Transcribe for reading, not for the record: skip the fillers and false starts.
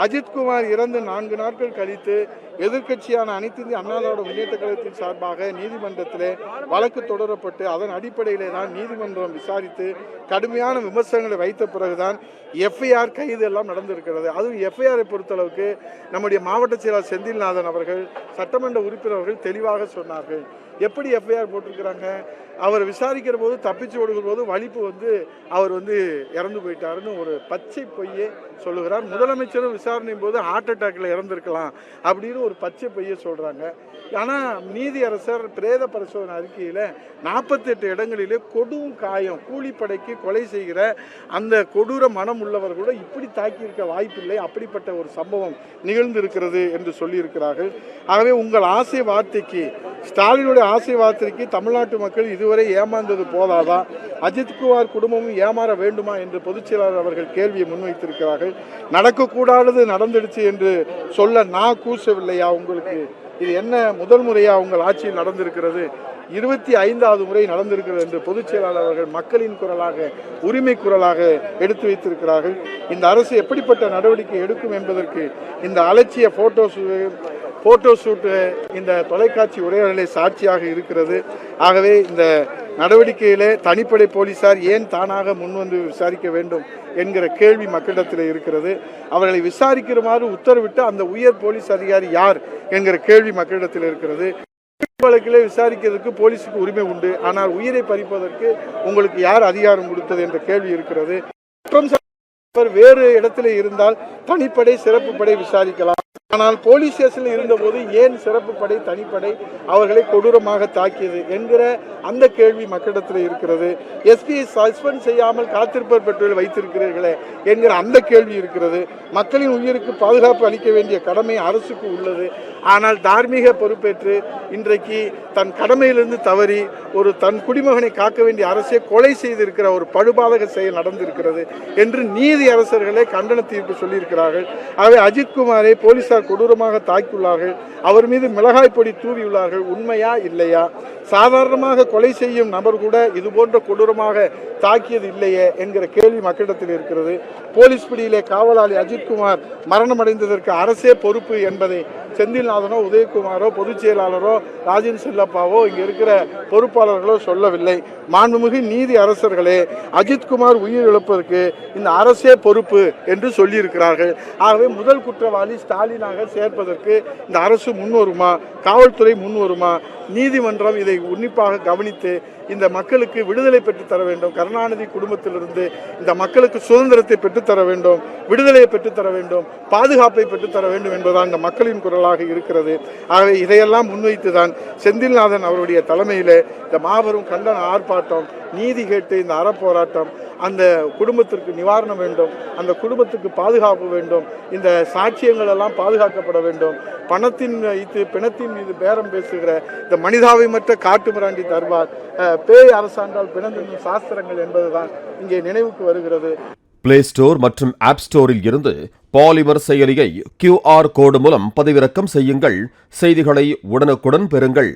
அஜித்குமார் இறந்து 4 நாட்கள் கழித்து எதிர்க்கட்சியான அனைத்து இந்திய அண்ணா திராவிட முன்னேற்ற கழகத்தின் சார்பாக நீதிமன்றத்திலே வழக்கு தொடரப்பட்டு அதன் அடிப்படையிலே தான் நீதிமன்றம் விசாரித்து கடுமையான விமர்சனங்களை வைத்த பிறகுதான் எஃப்ஐஆர் கைது எல்லாம் நடந்திருக்கிறது. அதுவும் எஃப்ஐஆரை பொறுத்தளவுக்கு நம்முடைய மாவட்ட செயலாளர் செந்தில்நாதன் அவர்கள், சட்டமன்ற உறுப்பினர்கள் தெளிவாக சொன்னார்கள். எப்படி எஃப்ஐஆர் போட்டிருக்கிறாங்க, அவர் விசாரிக்கிற போது தப்பிச்சு ஓடுகிற போது வலிப்பு அவர் இறந்து போயிட்டாருன்னு ஒரு பச்சை பொய்யை சொல்லுகிறார். முதலமைச்சரும் விசாரணையும் போது ஹார்ட் அட்டாக்ல இறந்திருக்கலாம் அப்படின்னு ஒரு பச்சை பொய்யை சொல்றாங்க. ஆனால் நீதியரசர் பிரேத பரிசோதனை அறிக்கையில் 48 இடங்களிலே கொடும் காயம், கூலிப்படைக்கு கொலை செய்கிற அந்த கொடூர மனம் உள்ளவர்களோட இப்படி தாக்கியிருக்க வாய்ப்பில்லை, அப்படிப்பட்ட ஒரு சம்பவம் நிகழ்ந்திருக்கிறது என்று சொல்லியிருக்கிறார்கள். ஆகவே உங்கள் ஆசை வார்த்தைக்கு, ஸ்டாலினுடைய ஆசை வார்த்தைக்கு தமிழ்நாட்டு மக்கள் இதுவரை ஏமாந்தது போதாதா, அஜித்குமார் குடும்பமும் ஏமாற வேண்டுமா என்று பொதுச் செயலாளர் அவர்கள் கேள்வியை முன்வைத்திருக்கிறார்கள். நடக்கக்கூடாதது நடந்துடுச்சு என்று சொல்ல நான் கூசவில்லையா உங்களுக்கு? இது என்ன முதல் முறையா உங்கள் ஆட்சியில் நடந்திருக்கிறது? 25வது முறை நடந்திருக்கிறது என்று பொதுச் செயலாளர் அவர்கள் மக்களின் குரலாக, உரிமை குரலாக எடுத்து வைத்திருக்கிறார்கள். இந்த அரசு எப்படிப்பட்ட நடவடிக்கை எடுக்கும் என்பதற்கு இந்த அலட்சிய போட்டோ ஷூட், இந்த தொலைக்காட்சி உரையாடலை சாட்சியாக இருக்கிறது. ஆகவே இந்த நடவடிக்கையிலே தனிப்படை போலீசார் ஏன் தானாக முன்வந்து விசாரிக்க வேண்டும் என்கிற கேள்வி மக்களிடத்தில் இருக்கிறது. அவர்களை விசாரிக்குமாறு உத்தரவிட்டு அந்த உயர் போலீஸ் அதிகாரி யார் என்கிற கேள்வி மக்களிடத்தில் இருக்கிறது. வழக்கிலே விசாரிக்கிறதுக்கு போலீஸுக்கு உரிமை உண்டு, ஆனால் உயிரை பறிப்பதற்கு உங்களுக்கு யார் அதிகாரம் கொடுத்தது என்ற கேள்வி இருக்கிறது. வேறு இடத்துல இருந்தால் தனிப்படை சிறப்பு படை விசாரிக்கலாம். ஆனால் போலீஸ் ஸ்டேஷனில் இருந்தபோது ஏன் சிறப்பு படை தனிப்படை அவர்களை கொடூரமாக தாக்கியது என்கிற அந்த கேள்வி மக்களிடத்தில் இருக்கிறது. எஸ்பியை சஸ்பெண்ட் செய்யாமல் காத்திருப்பர் பெற்றோர்கள் வைத்திருக்கிறீர்களே என்கிற அந்த கேள்வி இருக்கிறது. மக்களின் உயிருக்கு பாதுகாப்பு அளிக்க வேண்டிய கடமை அரசுக்கு உள்ளது. ஆனால் தார்மீக பொறுப்பேற்று இன்றைக்கு தன் கடமையிலிருந்து தவறி தன் குடிமகனை காக்க வேண்டிய அரசை கொலை செய்திருக்கிற ஒரு படுபாதக செயல் நடந்திருக்கிறது என்று நீதி அரசர்களே கண்டன தீர்ப்பு சொல்லியிருக்கிறார்கள். ஆகவே அஜித்குமாரை போலீசார் கொடூரமாக தாக்கியுள்ளார்கள். அவர் மீது மிளகாய் பொடி தூவியுள்ளார்கள். உண்மையா இல்லையா? சாதாரணமாக கொலை செய்யும் நபர் கூட இது போன்ற கொடூரமாக தாக்கியது இல்லையே என்கிற கேள்வி மக்களிடத்தில் இருக்கிறது. போலீஸ் பிடியிலே காவலாளி அஜித்குமார் மரணமடைந்ததற்கு அரசே பொறுப்பு என்பதை செந்தில்நாதனோ, உதயகுமாரோ, பொதுச் செயலாளரோ, ராஜன் செல்லப்பாவோ, இங்க இருக்கிற பொறுப்பாளர்களோ சொல்லவில்லை. மாண்புமிகு நீதி அரசர்களே, அஜித்குமார் உயிர் இழப்பதற்கு இந்த அரசே பொறுப்பு என்று சொல்லியிருக்கிறார்கள். ஆகவே முதல் குற்றவாளி ஸ்டாலினாக சேர்ப்பதற்கு இந்த அரசு முன்வருமா? காவல்துறை முன்வருமா? நீதிமன்றம் இதை உன்னிப்பாக கவனித்து இந்த மக்களுக்கு விடுதலை பெற்றுத்தர வேண்டும். கருணாநிதி குடும்பத்திலிருந்து இந்த மக்களுக்கு சுதந்திரத்தை பெற்றுத்தர வேண்டும், விடுதலையை பெற்றுத்தர வேண்டும், பாதுகாப்பை பெற்றுத்தர வேண்டும் என்பதுதான் இந்த மக்களின் குரலாக இருக்கிறது. ஆகவே இதையெல்லாம் முன்வைத்துதான் செந்தில்நாதன் அவருடைய தலைமையிலே இந்த மாபெரும் கண்டன ஆர்ப்பாட்டம், நீதி கேட்டு இந்த அறப்போராட்டம், அந்த குடும்பத்திற்கு நிவாரணம் வேண்டும், அந்த குடும்பத்துக்கு பாதுகாப்பு வேண்டும், இந்த சாட்சியங்கள் எல்லாம் பாதுகாக்கப்பட வேண்டும். பணத்தின் வைத்து பிணத்தின் மீது பேரம் பேசுகிற இந்த மனிதாபிமற்ற காட்டு மிராண்டி தருவார், பேய் அரசாண்டால் பிணந்தின் சாஸ்திரங்கள் என்பதுதான் இங்கே நினைவுக்கு வருகிறது. பிளே ஸ்டோர் மற்றும் ஆப் ஸ்டோரில் இருந்து பாலிமர் செயலியை QR கோடு மூலம் பதிவிறக்கம் செய்யுங்கள். செய்திகளை உடனுக்குடன் பெறுங்கள்.